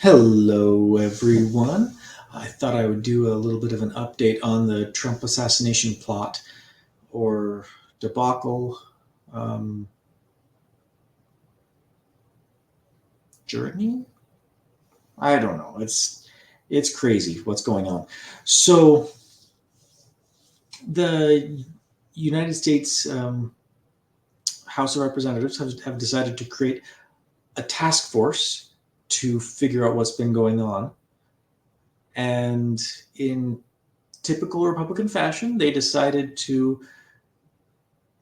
Hello, everyone. I thought I would do a little bit of an update on the Trump assassination plot or debacle um, journey. I don't know. It's crazy what's going on. So the United States House of Representatives have decided to create a task force to figure out what's been going on, and in typical Republican fashion, they decided to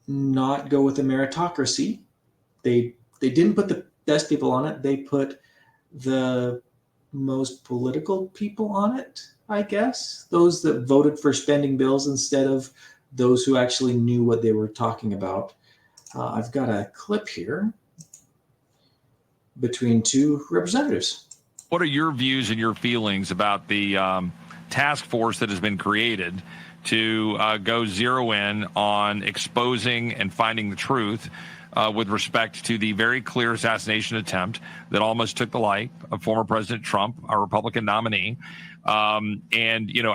not go with a meritocracy. They didn't put the best people on it. They put the most political people on it, I guess. Those that voted for spending bills instead of those who actually knew what they were talking about. I've got a clip here between two representatives. What are your views and your feelings about the task force that has been created to go zero in on exposing and finding the truth with respect to the very clear assassination attempt that almost took the life of former President Trump, our Republican nominee? And,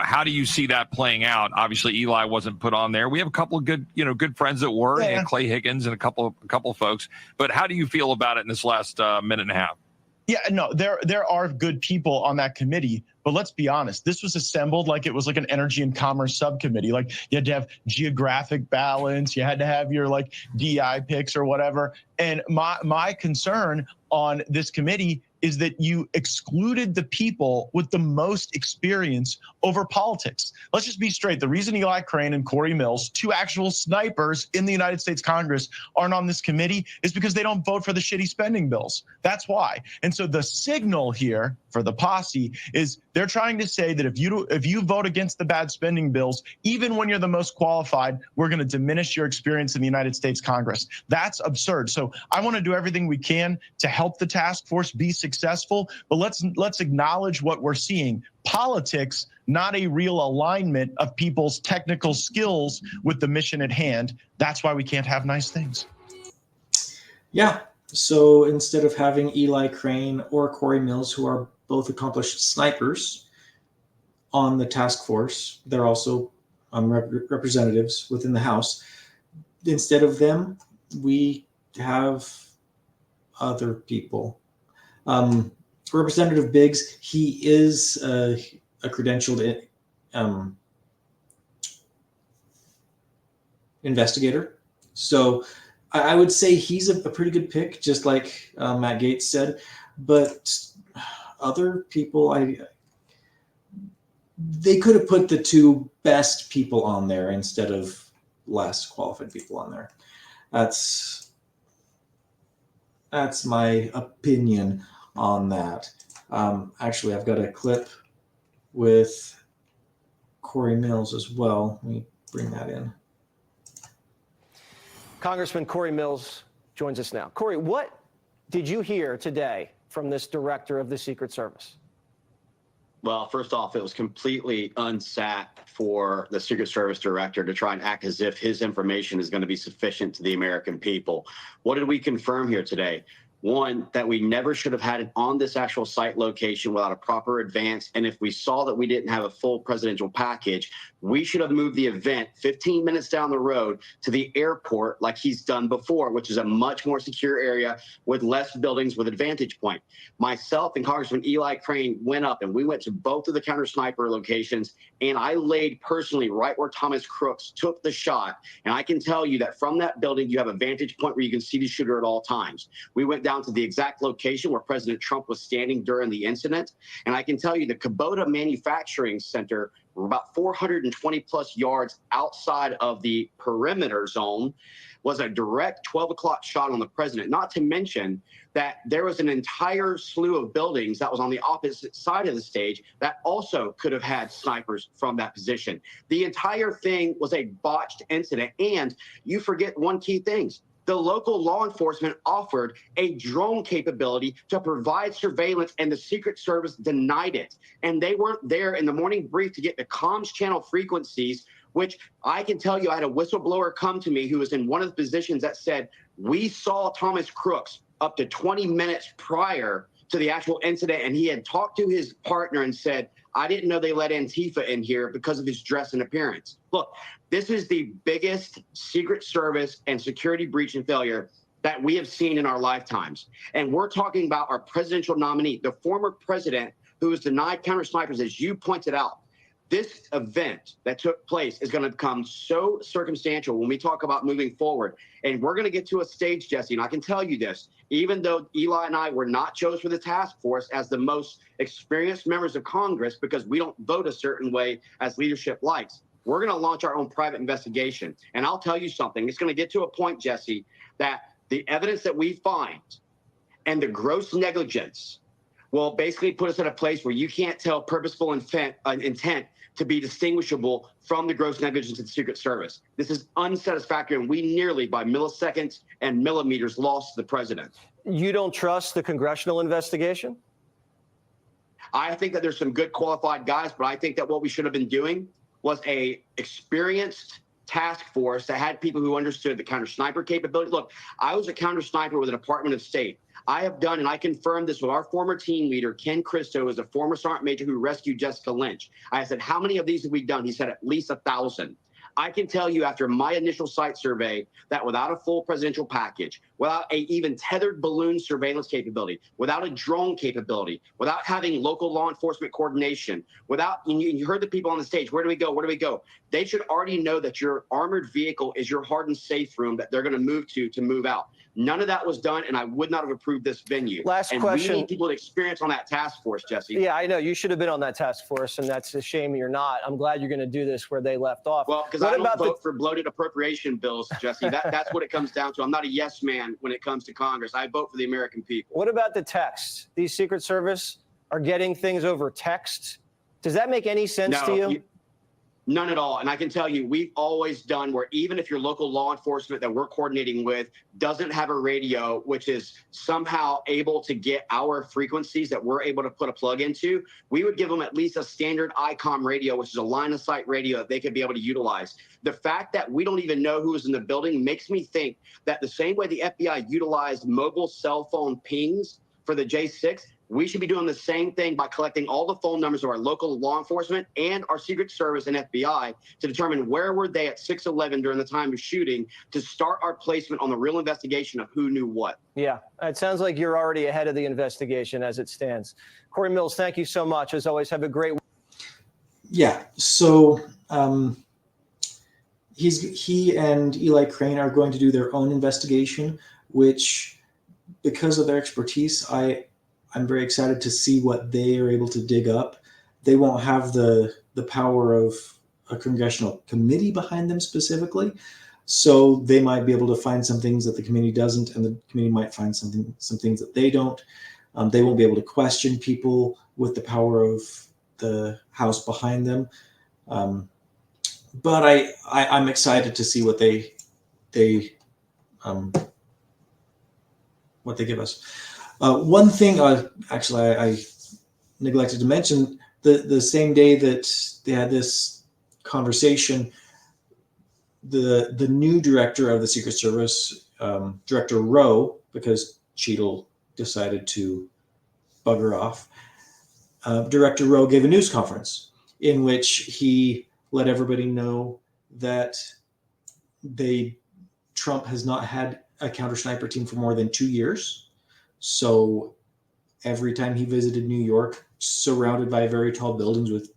how do you see that playing out? Obviously, Eli wasn't put on there. We have a couple of good friends that were, and Clay Higgins and a couple of folks. But how do you feel about it in this last minute and a half? Yeah, no, there are good people on that committee, but let's be honest. This was assembled like it was like an energy and commerce subcommittee. Like you had to have geographic balance, you had to have your like DI picks or whatever. And my concern on this committee is that you excluded the people with the most experience over politics. Let's just be straight. The reason Eli Crane and Corey Mills, two actual snipers in the United States Congress, aren't on this committee is because they don't vote for the shitty spending bills. That's why. And so the signal here for the posse is they're trying to say that if you vote against the bad spending bills, even when you're the most qualified, we're going to diminish your experience in the United States Congress. That's absurd. So I want to do everything we can to help the task force be successful, but let's acknowledge what we're seeing. Politics, not a real alignment of people's technical skills with the mission at hand. That's why we can't have nice things. Yeah. So instead of having Eli Crane or Corey Mills, who are both accomplished snipers, on the task force, they're also representatives within the House. Instead of them, we have other people. Representative Biggs, he is a credentialed investigator. So I would say he's a pretty good pick, just like Matt Gaetz said. But other people, they could have put the two best people on there instead of less qualified people on there. That's my opinion on that. Actually, I've got a clip with Corey Mills as well. Let me bring that in. Congressman Corey Mills joins us now. Corey, what did you hear today from this director of the Secret Service? Well, first off, it was completely unsat for the Secret Service director to try and act as if his information is going to be sufficient to the American people. What did we confirm here today? One, that we never should have had it on this actual site location without a proper advance. And if we saw that we didn't have a full presidential package, we should have moved the event 15 minutes down the road to the airport like he's done before, which is a much more secure area with less buildings with a vantage point. Myself and Congressman Eli Crane went up and we went to both of the counter sniper locations, and I laid personally right where Thomas Crooks took the shot. And I can tell you that from that building, you have a vantage point where you can see the shooter at all times. We went down to the exact location where President Trump was standing during the incident. And I can tell you the Kubota Manufacturing Center, were about 420 plus yards outside of the perimeter zone, was a direct 12 o'clock shot on the president. Not to mention that there was an entire slew of buildings that was on the opposite side of the stage that also could have had snipers from that position. The entire thing was a botched incident. And you forget one key thing. The local law enforcement offered a drone capability to provide surveillance, and the Secret Service denied it. And they weren't there in the morning brief to get the comms channel frequencies, which I can tell you, I had a whistleblower come to me who was in one of the positions that said, we saw Thomas Crooks up to 20 minutes prior to the actual incident, and he had talked to his partner and said, I didn't know they let Antifa in here because of his dress and appearance. Look, this is the biggest Secret Service and security breach and failure that we have seen in our lifetimes. And we're talking about our presidential nominee, the former president who was denied counter snipers, as you pointed out. This event that took place is going to become so circumstantial when we talk about moving forward. And we're going to get to a stage, Jesse, and I can tell you this, even though Eli and I were not chosen for the task force as the most experienced members of Congress, because we don't vote a certain way as leadership likes, we're going to launch our own private investigation. And I'll tell you something, it's going to get to a point, Jesse, that the evidence that we find and the gross negligence will basically put us in a place where you can't tell purposeful intent to be distinguishable from the gross negligence of the Secret Service. This is unsatisfactory, and we nearly, by milliseconds and millimeters, lost the president. You don't trust the congressional investigation? I think that there's some good qualified guys, but I think that what we should have been doing was a experienced task force that had people who understood the counter sniper capability. Look, I was a counter sniper with the Department of State. I have done, and I confirmed this with our former team leader, Ken Christo, who was a former sergeant major who rescued Jessica Lynch. I said, how many of these have we done? He said, at least 1,000. I can tell you after my initial site survey that without a full presidential package, without a even tethered balloon surveillance capability, without a drone capability, without having local law enforcement coordination, without, you heard the people on the stage, where do we go? Where do we go? They should already know that your armored vehicle is your hardened safe room that they're going to move out. None of that was done, and I would not have approved this venue. Last question. We need people with experience on that task force, Jesse. Yeah, I know. You should have been on that task force, and that's a shame you're not. I'm glad you're going to do this where they left off. Well, because I don't vote for bloated appropriation bills, Jesse. That's what it comes down to. I'm not a yes man when it comes to Congress. I vote for the American people. What about the text? These Secret Service are getting things over text. Does that make any sense to you? None at all. And I can tell you, we've always done where even if your local law enforcement that we're coordinating with doesn't have a radio, which is somehow able to get our frequencies that we're able to put a plug into, we would give them at least a standard ICOM radio, which is a line of sight radio that they could be able to utilize. The fact that we don't even know who was in the building makes me think that the same way the FBI utilized mobile cell phone pings for the J6, we should be doing the same thing by collecting all the phone numbers of our local law enforcement and our Secret Service and FBI to determine where were they at 6/11 during the time of shooting to start our placement on the real investigation of who knew what. Yeah, it sounds like you're already ahead of the investigation as it stands. Corey Mills, thank you so much. As always, have a great week. Yeah, so he and Eli Crane are going to do their own investigation, which, because of their expertise, I'm very excited to see what they are able to dig up. They won't have the power of a congressional committee behind them specifically, so they might be able to find some things that the committee doesn't, and the committee might find some things that they don't. They won't be able to question people with the power of the House behind them. But I'm excited to see what they give us. One thing, actually, I neglected to mention, the same day that they had this conversation, the new director of the Secret Service, Director Rowe, because Cheadle decided to bugger off, Director Rowe gave a news conference in which he let everybody know that Trump has not had a counter sniper team for more than 2 years. So every time he visited New York, surrounded by very tall buildings with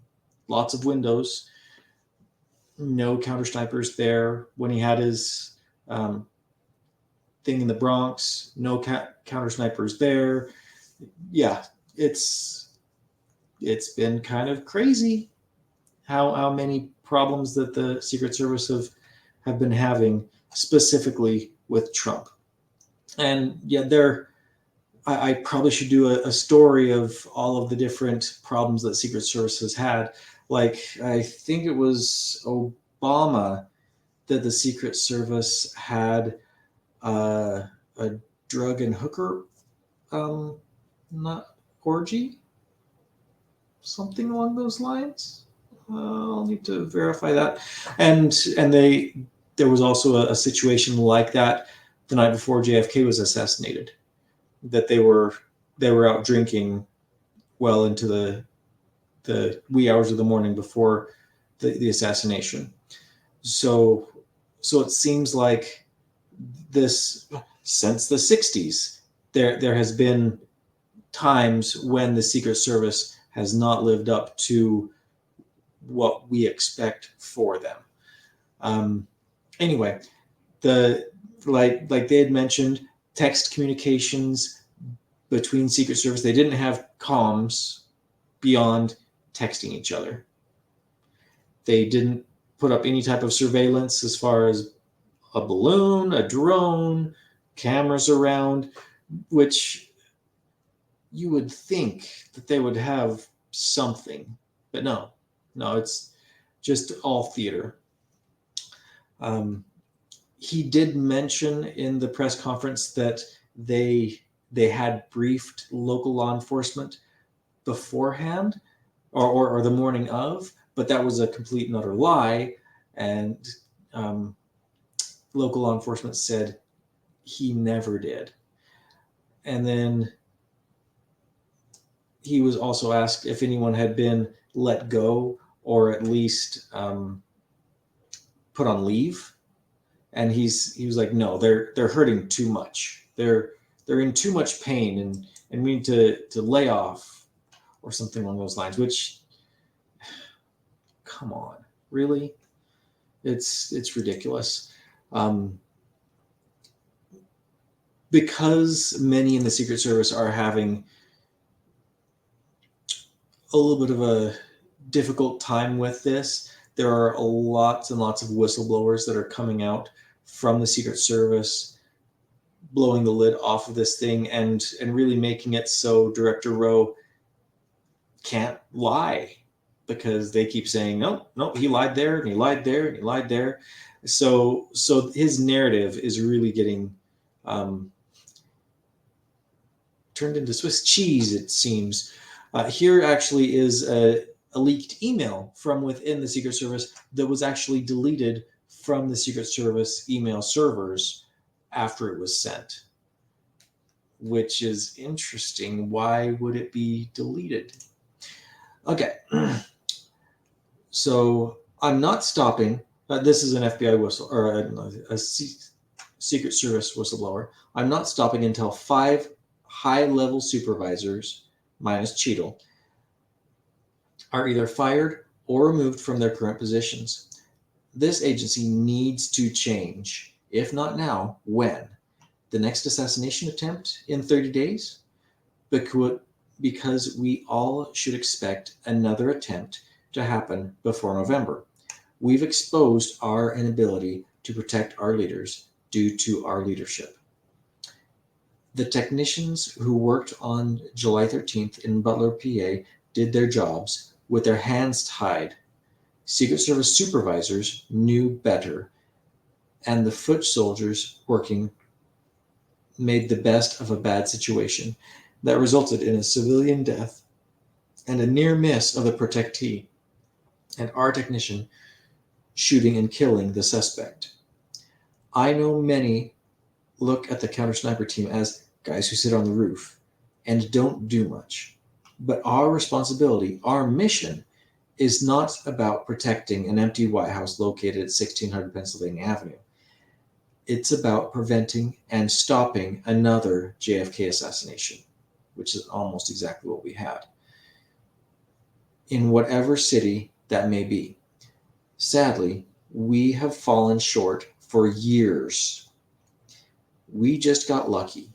lots of windows, no counter snipers there. When he had his thing in the Bronx, no counter snipers there. Yeah, it's been kind of crazy how many problems that the Secret Service have been having, specifically with Trump. And yeah, I probably should do a story of all of the different problems that Secret Service has had. Like, I think it was Obama that the Secret Service had a drug and hooker not orgy, something along those lines. I'll need to verify that. And there was also a situation like that the night before JFK was assassinated, that they were they were out drinking well into the wee hours of the morning before the assassination. So it seems like this, since the 60s, there has been times when the Secret Service has not lived up to what we expect for them. Anyway, like they had mentioned, text communications between Secret Service, they didn't have comms beyond texting each other. They didn't put up any type of surveillance as far as a balloon, a drone, cameras around, which you would think that they would have something, but no, it's just all theater. He did mention in the press conference that they had briefed local law enforcement beforehand or the morning of, but that was a complete and utter lie. And local law enforcement said he never did. And then he was also asked if anyone had been let go or at least put on leave. And he was like, no, they're hurting too much. They're in too much pain, and we need to lay off or something along those lines. Which, come on, really? It's ridiculous. Because many in the Secret Service are having a little bit of a difficult time with this, there are lots and lots of whistleblowers that are coming out from the Secret Service, blowing the lid off of this thing and really making it so Director Rowe can't lie, because they keep saying, no, he lied there and he lied there and he lied there. So his narrative is really getting turned into Swiss cheese, it seems. Here actually is a leaked email from within the Secret Service that was actually deleted from the Secret Service email servers after it was sent, which is interesting. Why would it be deleted? Okay. So I'm not stopping. This is an FBI whistle, or a Secret Service whistleblower. I'm not stopping until 5 high-level supervisors, minus Cheadle, are either fired or removed from their current positions. This agency needs to change. If not now, when? The next assassination attempt in 30 days? Because we all should expect another attempt to happen before November. We've exposed our inability to protect our leaders due to our leadership. The technicians who worked on July 13th in Butler, PA, did their jobs with their hands tied. Secret Service supervisors knew better, and the foot soldiers working made the best of a bad situation that resulted in a civilian death and a near miss of the protectee, and our technician shooting and killing the suspect. I know many look at the counter sniper team as guys who sit on the roof and don't do much. But our responsibility, our mission, is not about protecting an empty White House located at 1600 Pennsylvania Avenue. It's about preventing and stopping another JFK assassination, which is almost exactly what we had, in whatever city that may be. Sadly, we have fallen short for years. We just got lucky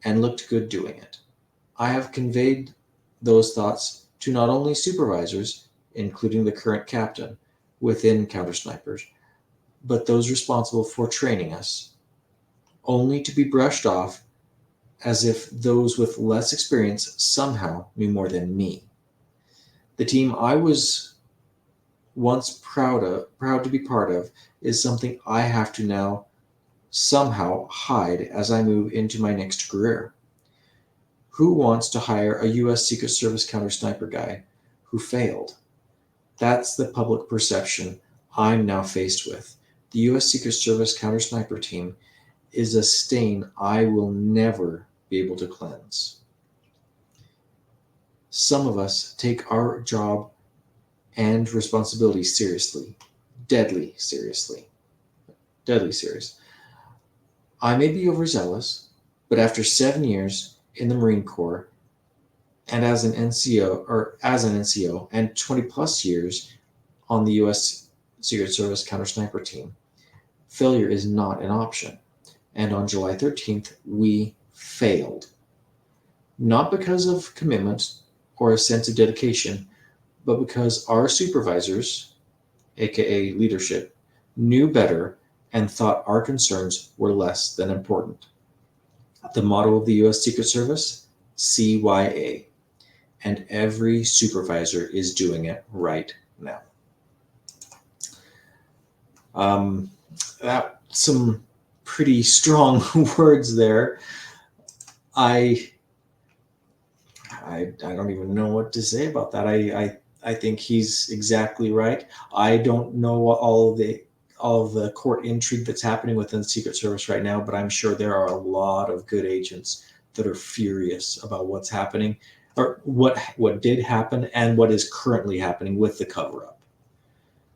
and looked good doing it. I have conveyed those thoughts to not only supervisors, including the current captain within Counter Snipers, but those responsible for training us, only to be brushed off as if those with less experience somehow knew more than me. The team I was once proud to be part of is something I have to now somehow hide as I move into my next career. Who wants to hire a U.S. Secret Service counter sniper guy who failed? That's the public perception I'm now faced with. The U.S. Secret Service counter sniper team is a stain I will never be able to cleanse. Some of us take our job and responsibility seriously, deadly seriously, deadly serious. I may be overzealous, but after 7 years in the Marine Corps and as an NCO and 20 plus years on the U.S. Secret Service counter sniper team, failure is not an option. And on July 13th, we failed. Not because of commitment or a sense of dedication, but because our supervisors, aka leadership, knew better and thought our concerns were less than important. The motto of the U.S. Secret Service, CYA, and every supervisor is doing it right now. That's some pretty strong words there. I don't even know what to say about that. I think he's exactly right. I don't know all of the court intrigue that's happening within the Secret Service right now, but I'm sure there are a lot of good agents that are furious about what's happening, or what did happen and what is currently happening with the cover-up.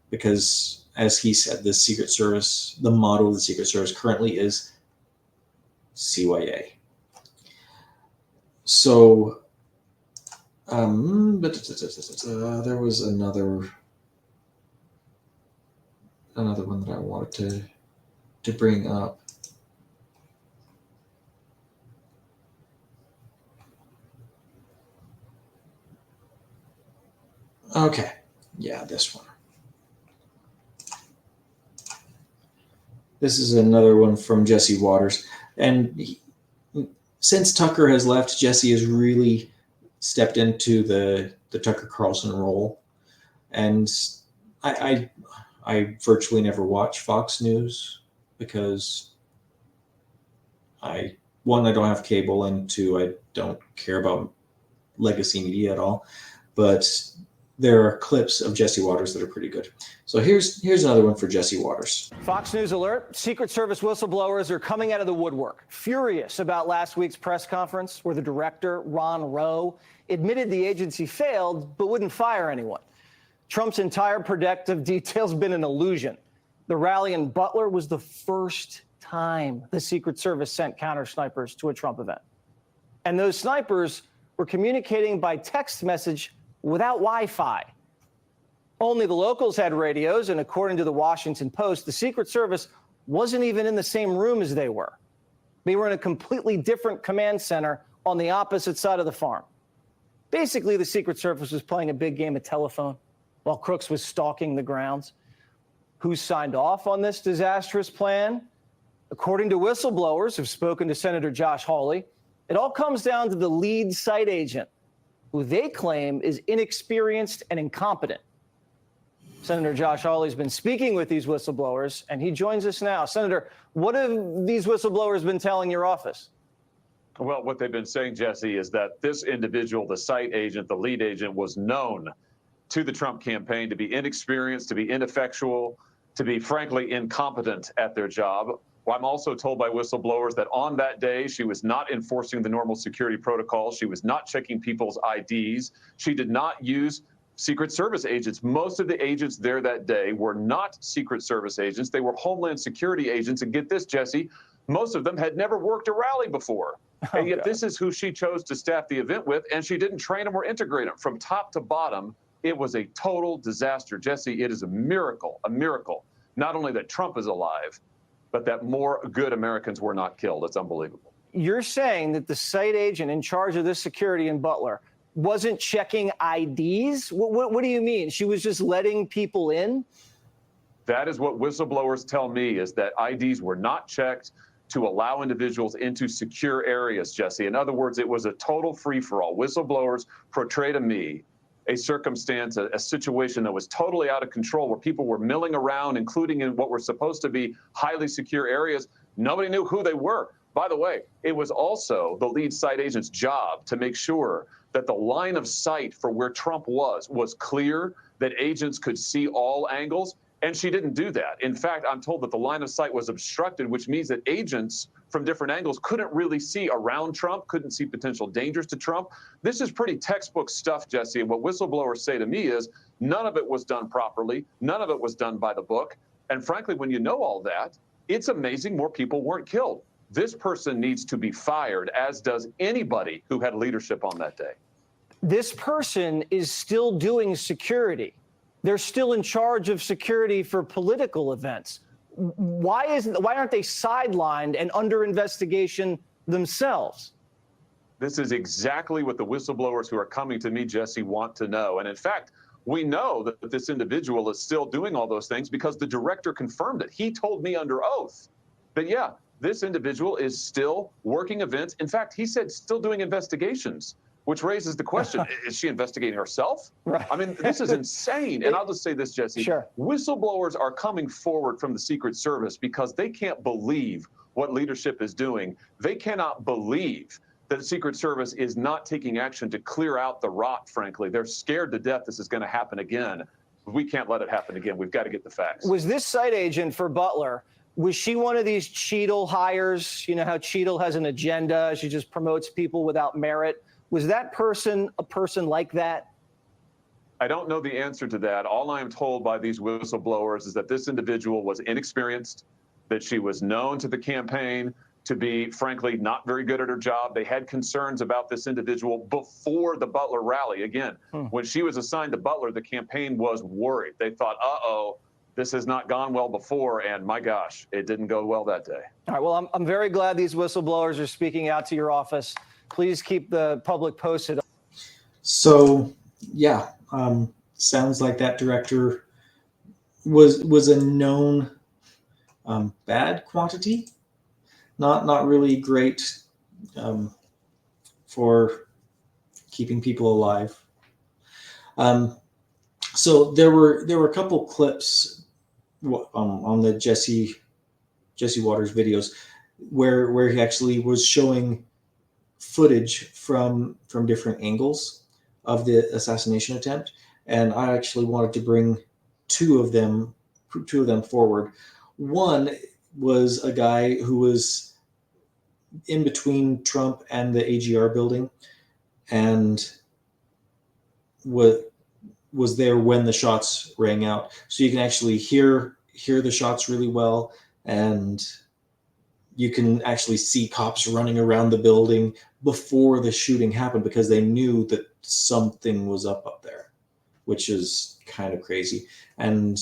Because, as he said, the Secret Service, the motto of the Secret Service currently is CYA. So, there was another one that I wanted to bring up. Okay, yeah, this one. This is another one from Jesse Waters, and since Tucker has left, Jesse has really stepped into the Tucker Carlson role, and I virtually never watch Fox News because I don't have cable, and two, I don't care about legacy media at all. But there are clips of Jesse Waters that are pretty good. So here's another one for Jesse Waters. Fox News alert. Secret Service whistleblowers are coming out of the woodwork, furious about last week's press conference where the director, Ron Rowe, admitted the agency failed but wouldn't fire anyone. Trump's entire protective detail's been an illusion. The rally in Butler was the first time the Secret Service sent counter snipers to a Trump event. And those snipers were communicating by text message without Wi-Fi. Only the locals had radios, and according to the Washington Post, the Secret Service wasn't even in the same room as they were. They were in a completely different command center on the opposite side of the farm. Basically, the Secret Service was playing a big game of telephone while Crooks was stalking the grounds. Who signed off on this disastrous plan? According to whistleblowers who've spoken to Senator Josh Hawley, it all comes down to the lead site agent, who they claim is inexperienced and incompetent. Senator Josh Hawley's been speaking with these whistleblowers, and he joins us now. Senator, what have these whistleblowers been telling your office? Well, what they've been saying, Jesse, is that this individual, the site agent, the lead agent, was known to the Trump campaign to be inexperienced, to be ineffectual, to be, frankly, incompetent at their job. Well, I'm also told by whistleblowers that on that day, she was not enforcing the normal security protocols. She was not checking people's IDs. She did not use Secret Service agents. Most of the agents there that day were not Secret Service agents. They were Homeland Security agents. And get this, Jesse, most of them had never worked a rally before. And yet this is who she chose to staff the event with, and she didn't train them or integrate them. From top to bottom, it was a total disaster. Jesse, it is a miracle, not only that Trump is alive, but that more good Americans were not killed. It's unbelievable. You're saying that the site agent in charge of this security in Butler wasn't checking IDs? What do you mean? She was just letting people in? That is what whistleblowers tell me, is that IDs were not checked to allow individuals into secure areas, Jesse. In other words, it was a total free-for-all. Whistleblowers portray to me a circumstance, a situation that was totally out of control, where people were milling around, including in what were supposed to be highly secure areas. Nobody knew who they were. By the way, it was also the lead site agent's job to make sure that the line of sight for where Trump was clear, that agents could see all angles. And she didn't do that. In fact, I'm told that the line of sight was obstructed, which means that agents from different angles couldn't really see around Trump, couldn't see potential dangers to Trump. This is pretty textbook stuff, Jesse. And what whistleblowers say to me is none of it was done properly. None of it was done by the book. And frankly, when you know all that, it's amazing more people weren't killed. This person needs to be fired, as does anybody who had leadership on that day. This person is still doing security. They're still in charge of security for political events. Why aren't they sidelined and under investigation themselves? This is exactly what the whistleblowers who are coming to me, Jesse, want to know. And in fact, we know that this individual is still doing all those things because the director confirmed it. He told me under oath that, yeah, this individual is still working events. In fact, he said still doing investigations, which raises the question, is she investigating herself? Right. I mean, this is insane. And I'll just say this, Jesse. Sure. Whistleblowers are coming forward from the Secret Service because they can't believe what leadership is doing. They cannot believe that the Secret Service is not taking action to clear out the rot, frankly. They're scared to death this is going to happen again. We can't let it happen again. We've got to get the facts. Was this site agent for Butler, was she one of these Cheadle hires? You know how Cheadle has an agenda. She just promotes people without merit. Was that person a person like that? I don't know the answer to that. All I am told by these whistleblowers is that this individual was inexperienced, that she was known to the campaign to be, frankly, not very good at her job. They had concerns about this individual before the Butler rally. Again, when she was assigned to Butler, the campaign was worried. They thought, uh-oh, this has not gone well before, and my gosh, it didn't go well that day. All right, well, I'm very glad these whistleblowers are speaking out to your office. Please keep the public posted. So, yeah, sounds like that director was a known bad quantity. Not really great for keeping people alive. So there were a couple clips on the Jesse Waters videos where he actually was showing footage from different angles of the assassination attempt, and I actually wanted to bring two of them forward. One was a guy who was in between Trump and the AGR building and was there when the shots rang out. So you can actually hear the shots really well, and you can actually see cops running around the building before the shooting happened because they knew that something was up there, which is kind of crazy. And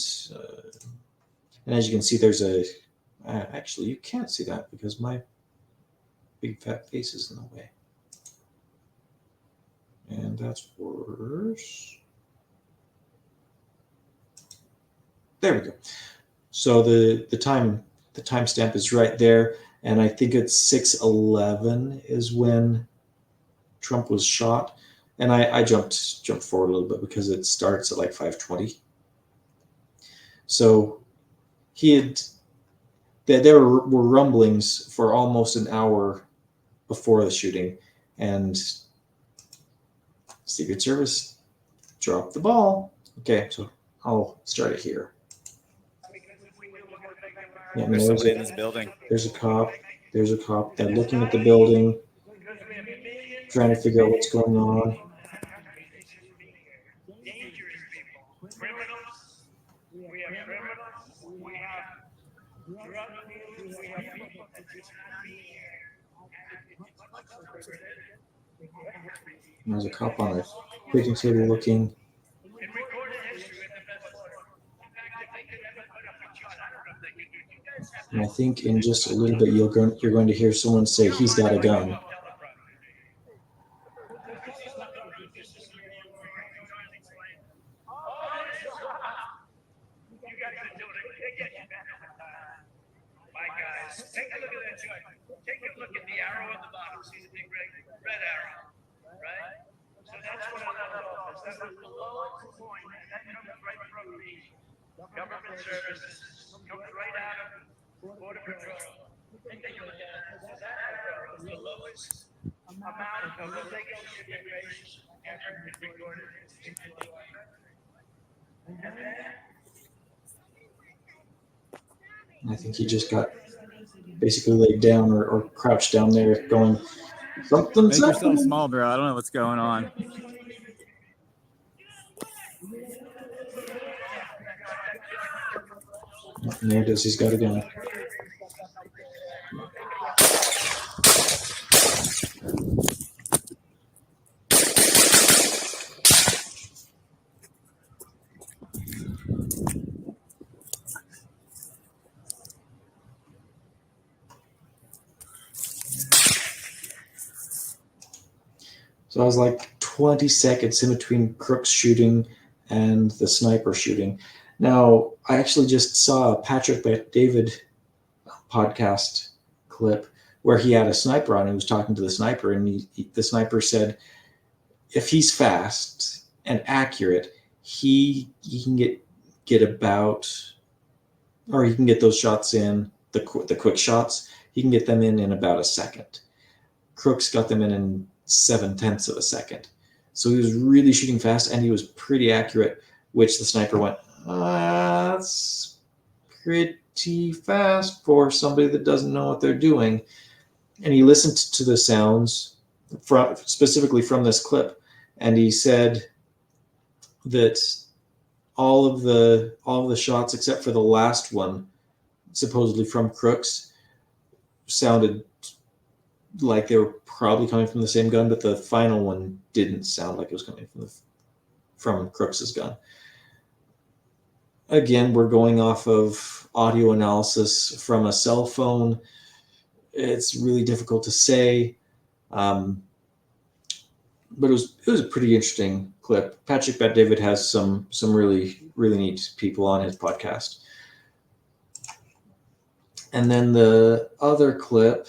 as you can see, there's actually, you can't see that because my big fat face is in the way. And that's worse. There we go. So the timestamp is right there, and I think it's 6:11 is when Trump was shot. And I jumped forward a little bit because it starts at like 5:20. So there were rumblings for almost an hour before the shooting, and Secret Service dropped the ball. Okay, so I'll start it here. Yeah, There's somebody in this building. There's a cop. There's a cop. They're looking at the building, trying to figure out what's going on. There's a cop on a picnic table looking. And I think in just a little bit you're going to hear someone say he's got a gun. Take a look at that joint. Take a look at the arrow at the bottom. See the big red arrow, right? So that's what I'm talking about. That's the lowest point, and that comes right from the government services. Comes right out of Border Patrol. Take a look at that. So that arrow is the lowest amount of illegal immigration ever recorded in the world. And then I think he just got basically laid down or crouched down there going, something's Make yourself happening. small, bro. I don't know what's going on. And there it is. He's got a gun. So I was like 20 seconds in between Crook's shooting and the sniper shooting. Now, I actually just saw a Patrick David podcast clip where he had a sniper on. He was talking to the sniper, and the sniper said, if he's fast and accurate, he can get about, or he can get those shots in, the quick shots, he can get them in about a second. Crook's got them in 0.7 of a second. So he was really shooting fast, and he was pretty accurate, which the sniper went, that's pretty fast for somebody that doesn't know what they're doing. And he listened to the sounds specifically from this clip, and he said that all of the shots except for the last one, supposedly from Crooks, sounded like they were probably coming from the same gun, but the final one didn't sound like it was coming from Crooks's gun. Again, we're going off of audio analysis from a cell phone. It's really difficult to say, but it was a pretty interesting clip. Patrick Bet-David has some really neat people on his podcast. And then the other clip,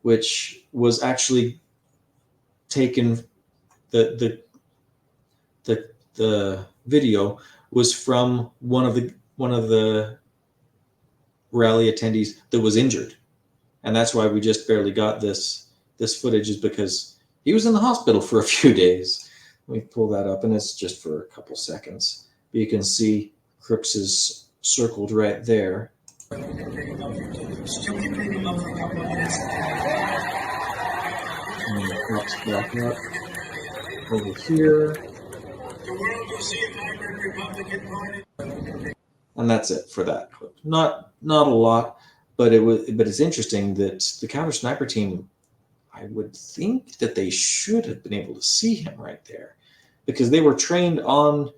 which was actually taken, the video was from one of the rally attendees that was injured, and that's why we just barely got this footage, is because he was in the hospital for a few days. Let me pull that up, and it's just for a couple seconds. But you can see Crooks is circled right there. And Crooks back up over here. And that's it for that clip. Not a lot, but it's interesting that the counter sniper team, I would think that they should have been able to see him right there, because they were trained on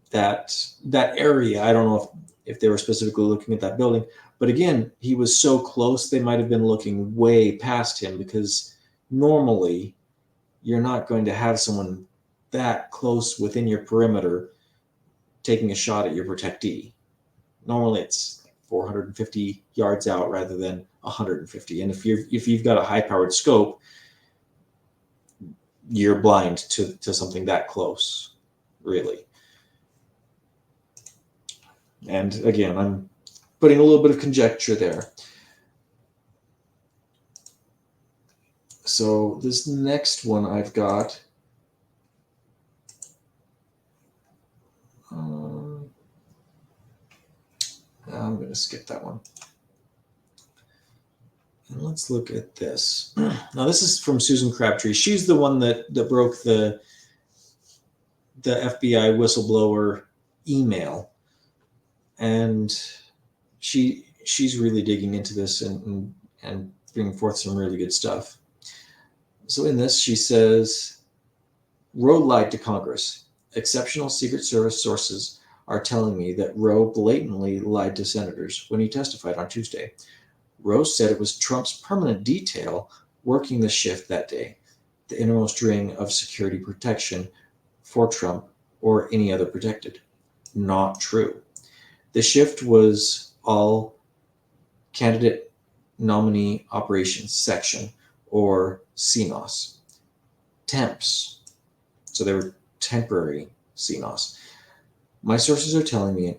that area. I don't know if they were specifically looking at that building, but again, he was so close they might have been looking way past him, because normally you're not going to have someone that close within your perimeter taking a shot at your protectee. Normally it's 450 yards out rather than 150. And if you've got a high-powered scope, you're blind to something that close, really. And again, I'm putting a little bit of conjecture there. So this next one I've got, I'm going to skip that one. And let's look at this. Now, this is from Susan Crabtree. She's the one that broke the FBI whistleblower email. And she's really digging into this and bringing forth some really good stuff. So in this, she says, Rowe lied to Congress. Exceptional Secret Service sources are telling me that Rowe blatantly lied to senators when he testified on Tuesday. Rowe said it was Trump's permanent detail working the shift that day, the innermost ring of security protection for Trump or any other protected. Not true. The shift was all Candidate Nominee Operations Section, or CNOS. Temps. So they were temporary CNOS. My sources are telling me.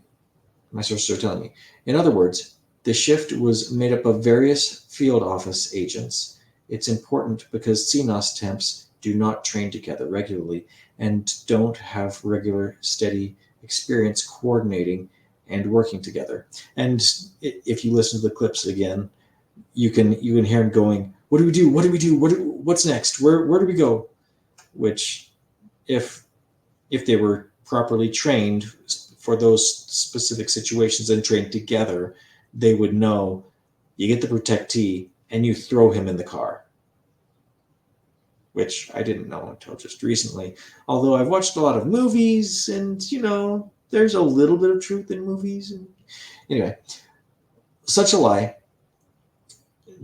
In other words, the shift was made up of various field office agents. It's important because CNOS temps do not train together regularly and don't have regular, steady experience coordinating and working together. And if you listen to the clips again, you can hear him going, "What do we do? What do we do? What's next? Where do we go?" Which, if they were properly trained for those specific situations and trained together, they would know you get the protectee and you throw him in the car. Which I didn't know until just recently. Although I've watched a lot of movies, and there's a little bit of truth in movies. And anyway, such a lie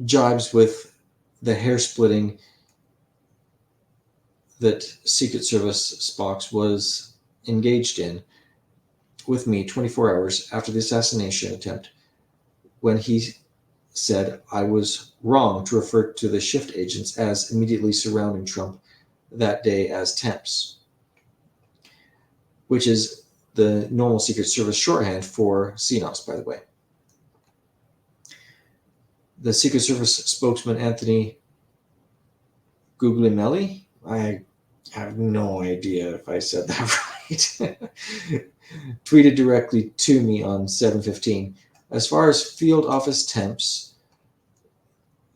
jibes with the hair splitting that Secret Service Spock was engaged in with me 24 hours after the assassination attempt, when he said I was wrong to refer to the shift agents as immediately surrounding Trump that day as temps, which is the normal Secret Service shorthand for CNOS, by the way. The Secret Service spokesman, Anthony Guglielmelli, I have no idea if I said that right, tweeted directly to me on 7/15. As far as field office temps,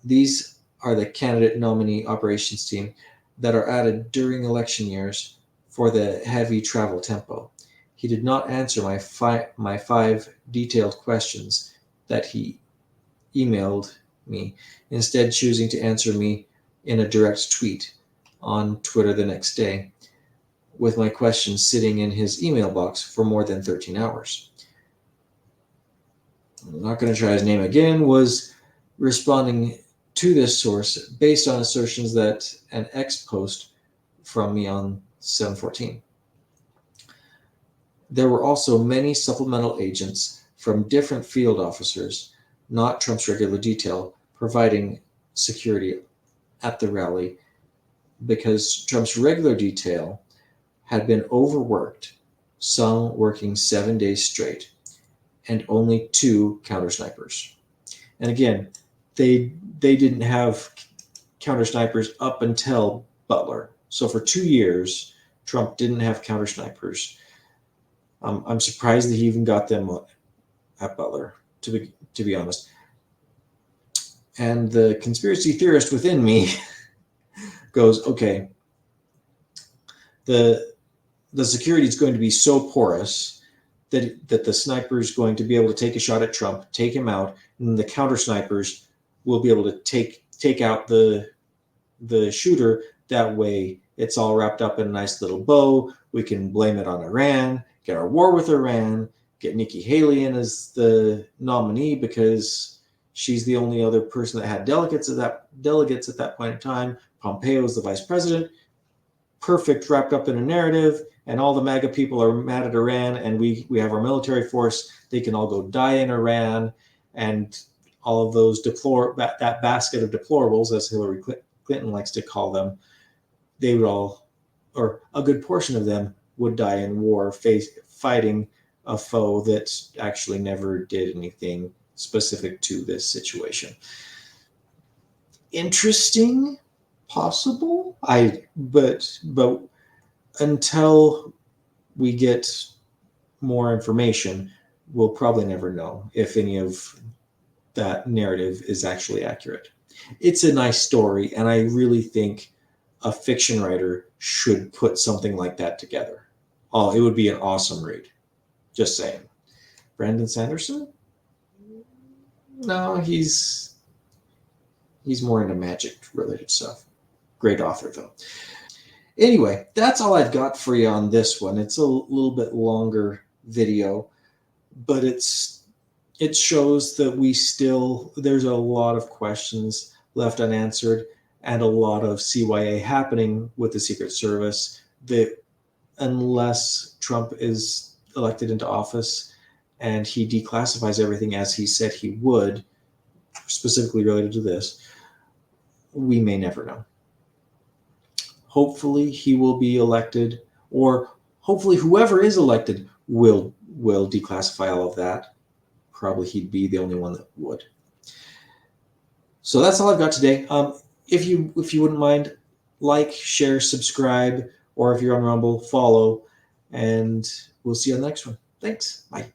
these are the candidate nominee operations team that are added during election years for the heavy travel tempo. He did not answer my five detailed questions that he emailed me, instead choosing to answer me in a direct tweet on Twitter the next day, with my questions sitting in his email box for more than 13 hours. I'm not going to try his name again, was responding to this source based on assertions that an X post from me on 7/14. There were also many supplemental agents from different field officers, not Trump's regular detail, providing security at the rally, because Trump's regular detail had been overworked, some working 7 days straight, and only 2 counter snipers. And again, they didn't have counter snipers up until Butler. So for 2 years, Trump didn't have counter snipers. I'm surprised that he even got them at Butler, to be honest. And the conspiracy theorist within me goes, okay, the security is going to be so porous that the sniper is going to be able to take a shot at Trump, take him out, and the counter snipers will be able to take out the shooter. That way, it's all wrapped up in a nice little bow. We can blame it on Iran, get our war with Iran, get Nikki Haley in as the nominee because she's the only other person that had delegates at that point in time. Pompeo is the vice president. Perfect, wrapped up in a narrative, and all the MAGA people are mad at Iran, and we have our military force. They can all go die in Iran, and all of those that basket of deplorables, as Hillary Clinton likes to call them, they would all, or a good portion of them, would die in war, fighting a foe that actually never did anything specific to this situation. Interesting, possible. But until we get more information, we'll probably never know if any of that narrative is actually accurate. It's a nice story, and I really think a fiction writer should put something like that together. Oh, it would be an awesome read. Just saying. Brandon Sanderson? No, he's more into magic related stuff. Great author though. Anyway, that's all I've got for you on this one. It's a little bit longer video, but it shows that there's a lot of questions left unanswered and a lot of CYA happening with the Secret Service that, unless Trump is elected into office and he declassifies everything as he said he would, specifically related to this, we may never know. Hopefully he will be elected, or hopefully whoever is elected will declassify all of that. Probably he'd be the only one that would. So that's all I've got today. If you wouldn't mind, like, share, subscribe, or if you're on Rumble, follow, and we'll see you on the next one. Thanks. Bye.